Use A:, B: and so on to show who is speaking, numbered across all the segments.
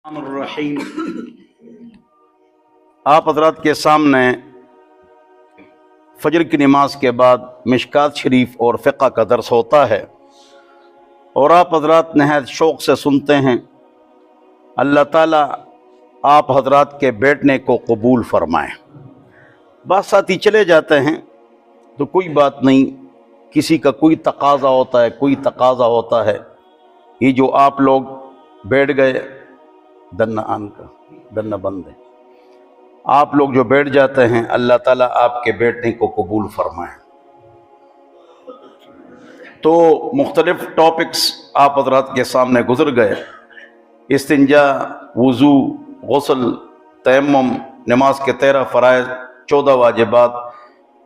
A: الرحیم آپ حضرات کے سامنے فجر کی نماز کے بعد مشکات شریف اور فقہ کا درس ہوتا ہے اور آپ حضرات نہایت شوق سے سنتے ہیں۔ اللہ تعالیٰ آپ حضرات کے بیٹھنے کو قبول فرمائے۔ بعض ساتھی چلے جاتے ہیں تو کوئی بات نہیں، کسی کا کوئی تقاضا ہوتا ہے، کوئی تقاضا ہوتا ہے۔ یہ جو آپ لوگ بیٹھ گئے، دنہ آن کا دنہ بند ہے، آپ لوگ جو بیٹھ جاتے ہیں، اللہ تعالیٰ آپ کے بیٹھنے کو قبول فرمائے۔ تو مختلف ٹاپکس آپ حضرات کے سامنے گزر گئے۔ استنجا، وضو، غسل، تیمم، نماز کے 13 فرائض، 14 واجبات،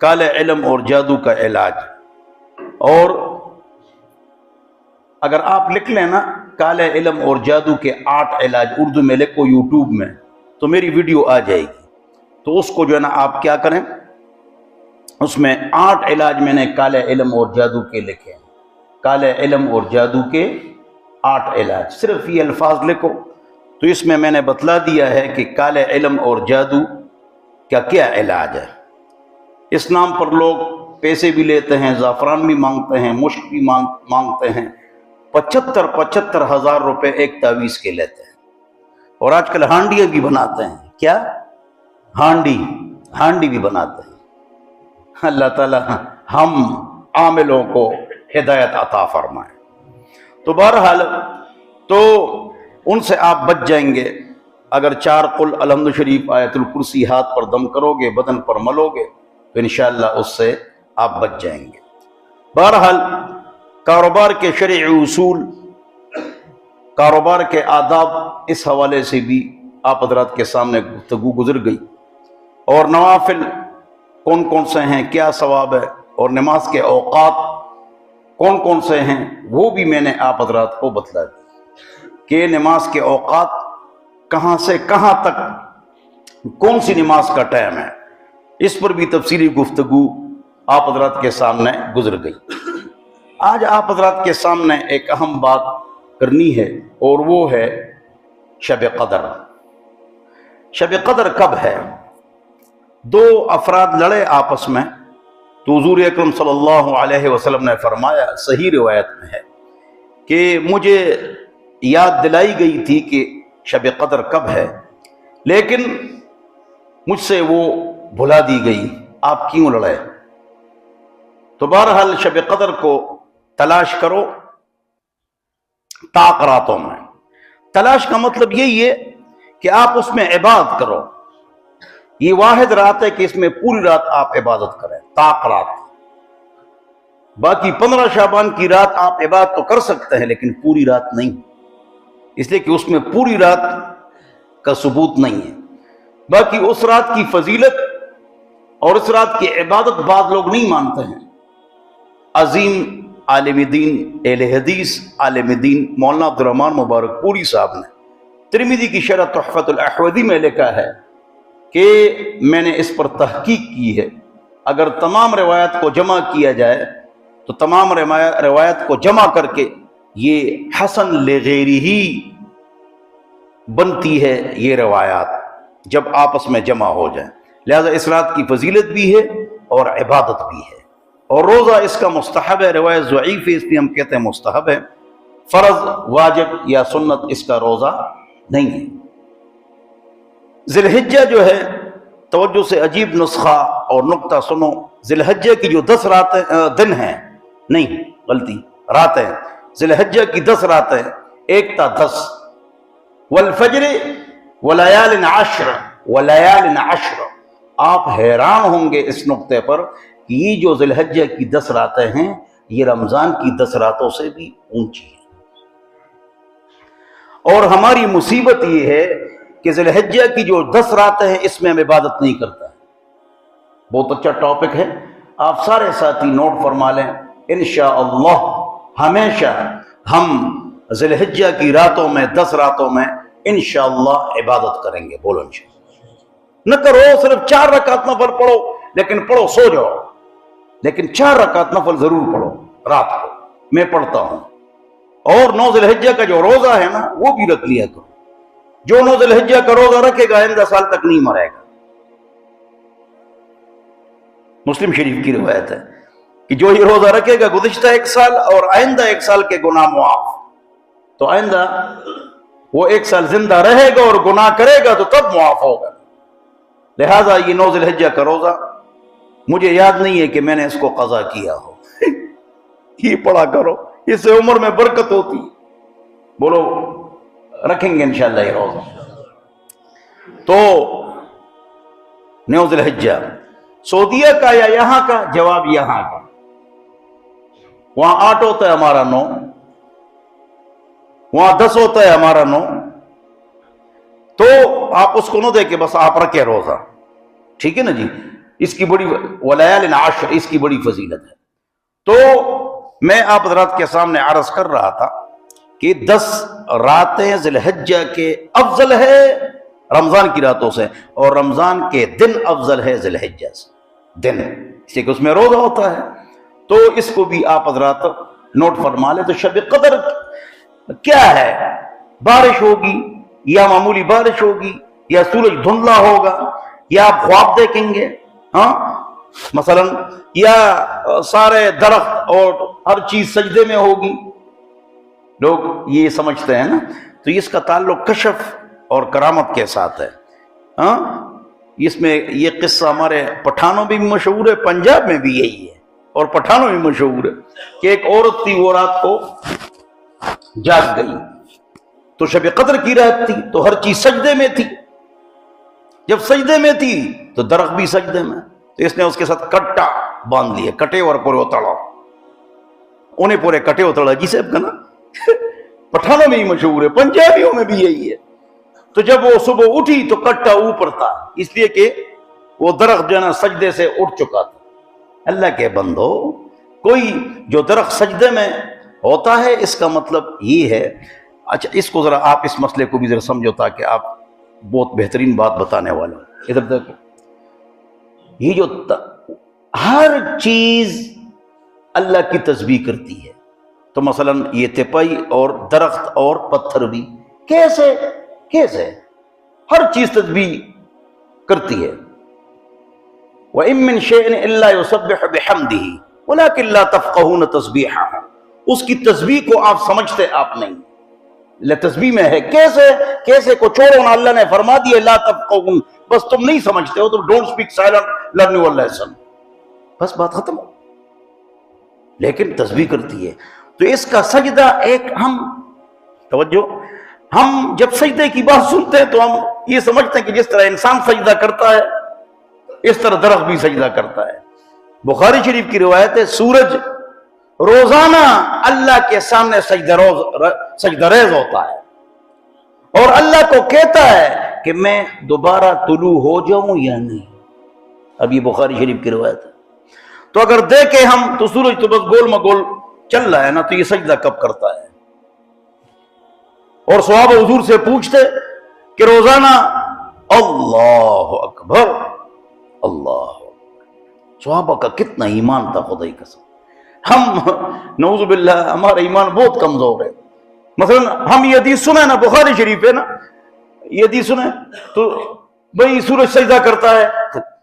A: کالے علم اور جادو کا علاج۔ اور اگر آپ لکھ لیں نا کالے علم اور جادو کے 8 علاج، اردو میں لکھو یوٹیوب میں تو میری ویڈیو آ جائے گی، تو اس کو جو ہے نا آپ کیا کریں، اس میں 8 علاج میں نے کالے علم اور جادو کے لکھے ہیں۔ کالے علم اور جادو کے 8 علاج، صرف یہ الفاظ لکھو تو اس میں نے بتلا دیا ہے کہ کالے علم اور جادو کا کیا علاج ہے۔ اس نام پر لوگ پیسے بھی لیتے ہیں، زعفران بھی مانگتے ہیں، مشک بھی مانگتے ہیں، 75 ہزار روپے ایک تعویذ کے لیتے ہیں۔ اور آج کل ہانڈیاں بھی بناتے ہیں۔ کیا؟ ہانڈی بھی بناتے ہیں۔ اللہ تعالیٰ ہم عاملوں کو ہدایت عطا فرمائے۔ تو بہرحال تو ان سے آپ بچ جائیں گے اگر 4 قل الحمد شریف، آیت الکرسی ہاتھ پر دم کرو گے، بدن پر ملو گے تو انشاءاللہ اس سے آپ بچ جائیں گے۔ بہرحال کاروبار کے شرعی اصول، کاروبار کے آداب، اس حوالے سے بھی آپ حضرات کے سامنے گفتگو گزر گئی، اور نوافل کون کون سے ہیں، کیا ثواب ہے، اور نماز کے اوقات کون کون سے ہیں وہ بھی میں نے آپ حضرات کو بتلا دی کہ نماز کے اوقات کہاں سے کہاں تک، کون سی نماز کا ٹائم ہے، اس پر بھی تفصیلی گفتگو آپ حضرات کے سامنے گزر گئی۔ آج آپ حضرات کے سامنے ایک اہم بات کرنی ہے، اور وہ ہے شب قدر۔ شب قدر کب ہے؟ 2 افراد لڑے آپس میں تو حضور اکرم صلی اللہ علیہ وسلم نے فرمایا، صحیح روایت میں ہے کہ مجھے یاد دلائی گئی تھی کہ شب قدر کب ہے، لیکن مجھ سے وہ بھلا دی گئی، آپ کیوں لڑے؟ تو بہرحال شب قدر کو تلاش کرو طاق راتوں میں۔ تلاش کا مطلب یہی ہے کہ آپ اس میں عبادت کرو۔ یہ واحد رات ہے کہ اس میں پوری رات آپ عبادت کریں، طاق رات۔ باقی 15 شعبان کی رات آپ عبادت تو کر سکتے ہیں لیکن پوری رات نہیں، اس لیے کہ اس میں پوری رات کا ثبوت نہیں ہے۔ باقی اس رات کی فضیلت اور اس رات کی عبادت بعض لوگ نہیں مانتے ہیں۔ عظیم عالم دین، اہل حدیث عالم دین مولانا عبدالرحمن مبارک پوری صاحب نے ترمذی کی شرح تحفۃ الاحوذی میں لکھا ہے کہ میں نے اس پر تحقیق کی ہے، اگر تمام روایت کو جمع کیا جائے تو تمام روایت کو جمع کر کے یہ حسن لغیرہ بنتی ہے، یہ روایات جب آپس میں جمع ہو جائیں۔ لہذا اس رات کی فضیلت بھی ہے اور عبادت بھی ہے، اور روزہ اس کا مستحب ہے۔ روایت ضعیف ہے اس لیے ہم کہتے ہیں مستحب ہے، فرض، واجب یا سنت اس کا روزہ نہیں ہے۔ ذی الحجہ جو ہے، توجہ سے عجیب نسخہ اور نقطہ سنو، ذی الحجہ کی جو 10 راتیں دن ہیں، نہیں غلطی راتیں، ذی الحجہ کی 10 راتیں، 1 تا 10، والفجر ولیال عشر، ولیال عشر۔ آپ حیران ہوں گے اس نقطے پر کہ یہ جو ذی الحجہ کی 10 راتیں ہیں یہ رمضان کی 10 راتوں سے بھی اونچی ہیں۔ اور ہماری مصیبت یہ ہے کہ ذی الحجہ کی جو 10 راتیں ہیں اس میں ہم عبادت نہیں کرتا ہے۔ بہت اچھا ٹاپک ہے، آپ سارے ساتھی نوٹ فرما لیں، انشاءاللہ ہمیشہ ہم ذی الحجہ کی راتوں میں 10 راتوں میں انشاءاللہ عبادت کریں گے۔ بولو انشاءاللہ۔ نہ کرو صرف 4 رکعت نفل پڑھو، لیکن پڑھو سو جاؤ، لیکن 4 رکعت نفل ضرور پڑھو رات کو، میں پڑھتا ہوں۔ اور 9 ذی الحجہ کا جو روزہ ہے نا وہ بھی رکھ لیا کرو۔ جو 9 ذی الحجہ کا روزہ رکھے گا آئندہ سال تک نہیں مرے گا۔ مسلم شریف کی روایت ہے کہ جو یہ روزہ رکھے گا گزشتہ 1 سال اور آئندہ 1 سال کے گناہ معاف، تو آئندہ وہ 1 سال زندہ رہے گا اور گناہ کرے گا تو تب معاف ہوگا۔ لہذا یہ 9 ذی الحجہ کا روزہ مجھے یاد نہیں ہے کہ میں نے اس کو قضا کیا ہو، یہ پڑھا کرو، اس سے عمر میں برکت ہوتی ہے۔ بولو رکھیں گے انشاءاللہ یہ روزہ۔ تو 9 ذی الحجہ سعودیہ کا یا یہاں کا؟ جواب یہاں کا۔ وہاں 8 ہوتا ہے ہمارا 9، وہاں 10 ہوتا ہے ہمارا 9، تو آپ اس کو نہ دے کہ بس آپ رکھے روزہ، ٹھیک ہے نا جی؟ اس کی بڑی ولیال عشر، اس کی بڑی فضیلت ہے۔ تو میں آپ حضرات کے سامنے عرض کر رہا تھا کہ 10 راتیں ذی الحجہ کے افضل ہے رمضان کی راتوں سے، اور رمضان کے دن افضل ہے ذی الحجہ سے دن، اس لیے کہ اس میں روزہ ہوتا ہے۔ تو اس کو بھی آپ حضرات نوٹ فرما لیں۔ تو شب قدر کیا ہے؟ بارش ہوگی یا معمولی بارش ہوگی یا سورج دھندلا ہوگا یا آپ خواب دیکھیں گے، ہاں مثلا، یا سارے درخت اور ہر چیز سجدے میں ہوگی، لوگ یہ سمجھتے ہیں نا۔ تو اس کا تعلق کشف اور کرامت کے ساتھ ہے۔ ہاں اس میں یہ قصہ ہمارے پٹھانوں میں بھی مشہور ہے، پنجاب میں بھی یہی ہے اور پٹھانوں میں مشہور ہے کہ ایک عورت تھی، وہ رات کو جاگ گئی تو شب قدر کی رات تھی، تو ہر چیز سجدے میں تھی۔ جب سجدے میں تھی تو درخت بھی سجدے میں، تو اس نے اس کے ساتھ کٹا باندھ لیے، کٹے اور پورے اتڑا، انہیں پورے کٹے اتڑا جی صاحب کا نا۔ پٹھانوں میں ہی مشہور ہے، پنجابیوں میں بھی یہی ہے۔ تو جب وہ صبح اٹھی تو کٹا اوپر تھا، اس لیے کہ وہ درخت جو ہے نا سجدے سے اٹھ چکا تھا۔ اللہ کے بندو، کوئی جو درخت سجدے میں ہوتا ہے اس کا مطلب یہ ہے۔ اچھا اس کو ذرا آپ اس مسئلے کو بھی ذرا سمجھو تاکہ آپ بہت بہترین بات بتانے والا ہوں۔ ادھر دیکھو، یہ جو ہر چیز اللہ کی تسبیح کرتی ہے، تو مثلا یہ تپائی اور درخت اور پتھر بھی کیسے ہر چیز تسبیح کرتی ہے۔ وَإِن مِّن شَيْءٍ إِلَّا يُسَبِّحُ بِحَمْدِهِ وَلَكِن لَّا تَفْقَهُونَ تَسْبِيحَهُ، اس کی تسبیح کو آپ سمجھتے آپ نہیں، تسبیح میں ہے کیسے کو چھوڑو نا، اللہ نے فرما دیا لا تفقہون، بس تم نہیں سمجھتے ہو، تو don't speak silent learn your lesson, بس بات ختم ہو۔ لیکن تسبیح کرتی ہے۔ تو اس کا سجدہ ایک توجہ، ہم جب سجدے کی بات سنتے ہیں تو ہم یہ سمجھتے ہیں کہ جس طرح انسان سجدہ کرتا ہے اس طرح درخت بھی سجدہ کرتا ہے۔ بخاری شریف کی روایت ہے، سورج روزانہ اللہ کے سامنے سجدہ ریز ہوتا ہے اور اللہ کو کہتا ہے کہ میں دوبارہ طلوع ہو جاؤں یا نہیں۔ اب یہ بخاری شریف کی روایت ہے۔ تو اگر دیکھیں ہم تو سورج تو بس گول مگول چل رہا ہے نا، تو یہ سجدہ کب کرتا ہے؟ اور صحابہ حضور سے پوچھتے کہ روزانہ اللہ اکبر اللہ، صحابہ کا کتنا ایمان تھا خدا کی قسم۔ ہم نعوذ باللہ ہمارا ایمان بہت کمزور ہے۔ مثلا ہم یہ حدیث سنیں نا، بخاری شریف ہے نا، یہ حدیث سنیں تو بھئی سورج سجدہ کرتا ہے،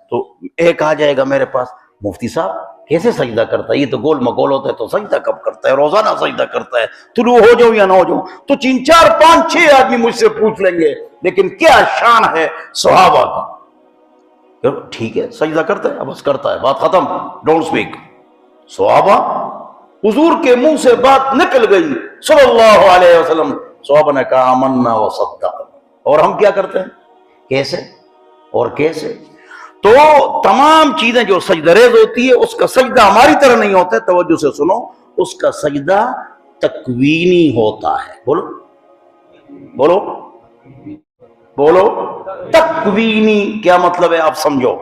A: تو ایک آ جائے گا میرے پاس، مفتی صاحب کیسے سجدہ کرتا ہے؟ یہ تو گول مگول ہوتا ہے، تو سجدہ کب کرتا ہے؟ روزانہ سجدہ کرتا ہے، طلوع ہو جاؤں یا نہ ہو جاؤں؟ تو 3 4 5 6 آدمی مجھ سے پوچھ لیں گے، لیکن کیا شان ہے صحابہ کا۔ ٹھیک ہے سجدہ کرتا ہے، بس کرتا ہے، بات ختم، ڈونٹ اسپیک۔ صحابہ حضور کے منہ سے بات نکل گئی صلی اللہ علیہ وسلم، صحابہ نے کہا آمنا وصدقنا، اور ہم کیا کرتے ہیں؟ کیسے اور کیسے؟ تو تمام چیزیں جو سجدہ ریز ہوتی ہے اس کا سجدہ ہماری طرح نہیں ہوتا ہے، توجہ سے سنو، اس کا سجدہ تکوینی ہوتا ہے۔ بولو بولو بولو، تکوینی کیا مطلب ہے آپ سمجھو۔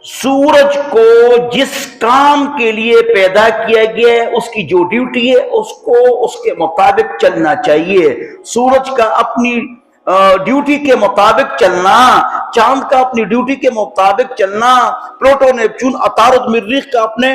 A: سورج کو جس کام کے لیے پیدا کیا گیا ہے اس کی جو ڈیوٹی ہے اس کو اس کے مطابق چلنا چاہیے۔ سورج کا اپنی ڈیوٹی کے مطابق چلنا، چاند کا اپنی ڈیوٹی کے مطابق چلنا، پلوٹو نیپچون عطارد مریخ کا اپنے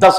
A: 10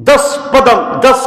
A: 10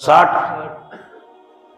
A: 60,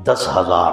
A: 10,000।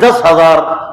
A: 10,000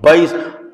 A: 22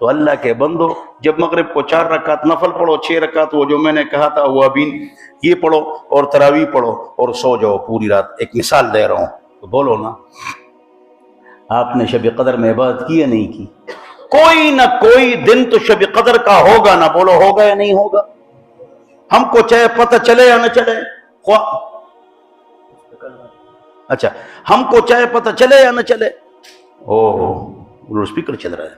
A: تو اللہ کے بندو جب مغرب کو 4 رکعت نفل پڑھو، 6 رکعت وہ جو میں نے کہا تھا اوابین یہ پڑھو اور تراویح پڑھو اور سو جاؤ پوری رات. ایک مثال دے رہا ہوں تو بولو نا آپ نے شب قدر میں عبادت کی یا نہیں کی؟ کوئی نہ کوئی دن تو شب قدر کا ہوگا نا، بولو ہوگا یا نہیں ہوگا؟ ہم کو چاہے پتہ چلے یا نہ چلے، اچھا ہم کو چاہے پتہ چلے یا نہ چلے، او اسپیکر چل رہا ہے،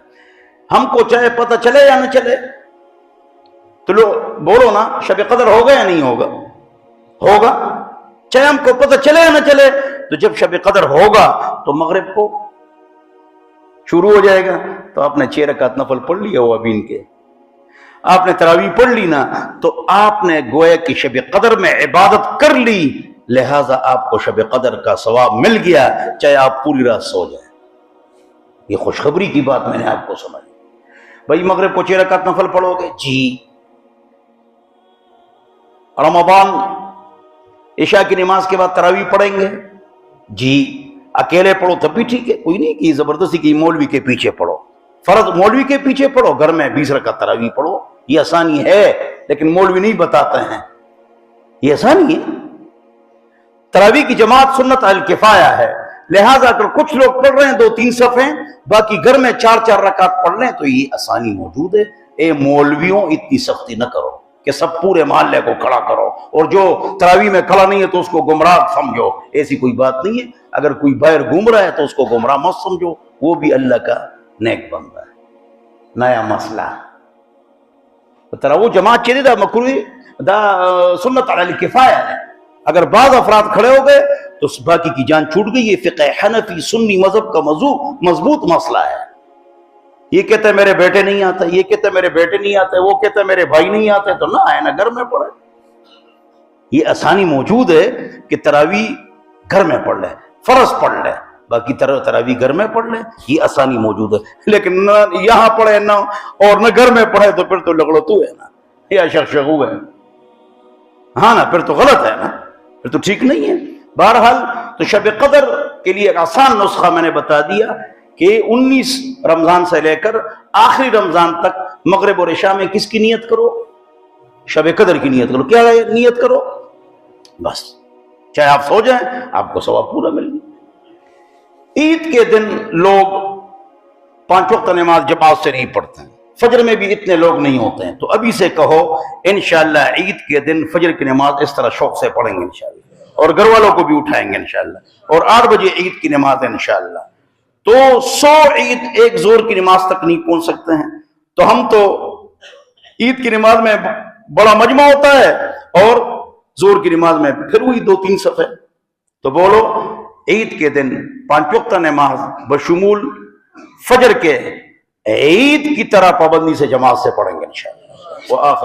A: ہم کو چاہے پتہ چلے یا نہ چلے تو لو بولو نا شب قدر ہوگا یا نہیں ہوگا؟ ہوگا. چاہے ہم کو پتہ چلے یا نہ چلے. تو جب شب قدر ہوگا تو مغرب کو شروع ہو جائے گا. تو آپ نے 6 رکعت نفل پڑھ لیا اوابین کے، آپ نے تراویح پڑھ لی نا، تو آپ نے گویا کہ شب قدر میں عبادت کر لی، لہذا آپ کو شب قدر کا ثواب مل گیا چاہے آپ پوری رات سو جائیں. یہ خوشخبری کی بات میں نے آپ کو سمجھ. بھائی مغرب کو 6 رکعت نفل پڑھو گے جی، رمضان عشاء کی نماز کے بعد تراویح پڑھیں گے جی، اکیلے پڑھو تب بھی ٹھیک ہے، کوئی نہیں کہ زبردستی کی مولوی کے پیچھے پڑھو. فرض مولوی کے پیچھے پڑھو، گھر میں 20 رکعت تراویح پڑھو. یہ آسانی ہے لیکن مولوی نہیں بتاتے ہیں، یہ آسانی ہے. تراویح کی جماعت سنت الکفایہ ہے، لہذا اگر کچھ لوگ پڑھ رہے ہیں 2-3 صفیں، باقی گھر میں 4-4 رکعت پڑھ لیں تو یہ آسانی موجود ہے. اے مولویوں اتنی سختی نہ کرو کہ سب پورے محلے کو کھڑا کرو اور جو تراویح میں کھڑا نہیں ہے تو اس کو گمراہ سمجھو. ایسی کوئی بات نہیں ہے. اگر کوئی باہر گھوم رہا ہے تو اس کو گمراہ مت سمجھو، وہ بھی اللہ کا نیک بندہ ہے. نیا مسئلہ وہ جماعت چلی دا مکروہ دا سنت علی الکفایہ ہے. اگر بعض افراد کھڑے ہو گئے تو باقی کی جان چھوٹ گئی. یہ فقہ حنفی سنی مذہب کا مضبوط مسئلہ ہے. یہ کہتے ہیں میرے بیٹے نہیں آتے، یہ کہتے ہیں میرے بیٹے نہیں آتے، وہ کہتے ہیں میرے بھائی نہیں آتے، تو نہ آئے نا گھر میں پڑھے. یہ آسانی موجود ہے کہ تراویح گھر میں پڑھ لے، فرض پڑھ لے، باقی تراویح گھر میں پڑھ لے، یہ آسانی موجود ہے. لیکن نہ یہاں پڑھے نہ اور نہ گھر میں پڑھے تو پھر تو لگڑو تو ہے نا، یا شغشغو ہے. ہاں نا، پھر تو غلط ہے نا، پھر تو ٹھیک نہیں ہے. بہرحال تو شب قدر کے لیے ایک آسان نسخہ میں نے بتا دیا کہ 19 رمضان سے لے کر آخری رمضان تک مغرب اور عشاء میں کس کی نیت کرو؟ شب قدر کی نیت کرو. کیا نیت کرو؟ بس چاہے آپ سو جائیں آپ کو ثواب پورا مل گیا. عید کے دن لوگ 5 وقت نماز جماعت سے نہیں پڑھتے ہیں، فجر میں بھی اتنے لوگ نہیں ہوتے ہیں. تو ابھی سے کہو انشاءاللہ عید کے دن فجر کی نماز اس طرح شوق سے پڑھیں گے انشاءاللہ، اور گھر والوں کو بھی اٹھائیں گے انشاءاللہ، اور 8 بجے عید کی نماز ہے انشاءاللہ. تو 100 عید ایک زور کی نماز تک نہیں پہنچ سکتے ہیں. تو ہم تو عید کی نماز میں بڑا مجمع ہوتا ہے اور زور کی نماز میں پھر وہی 2-3 صفحے. تو بولو عید کے دن 5 وقت نماز بشمول فجر کے عید کی طرح پابندی سے جماعت سے پڑھیں گے انشاءاللہ. وآخر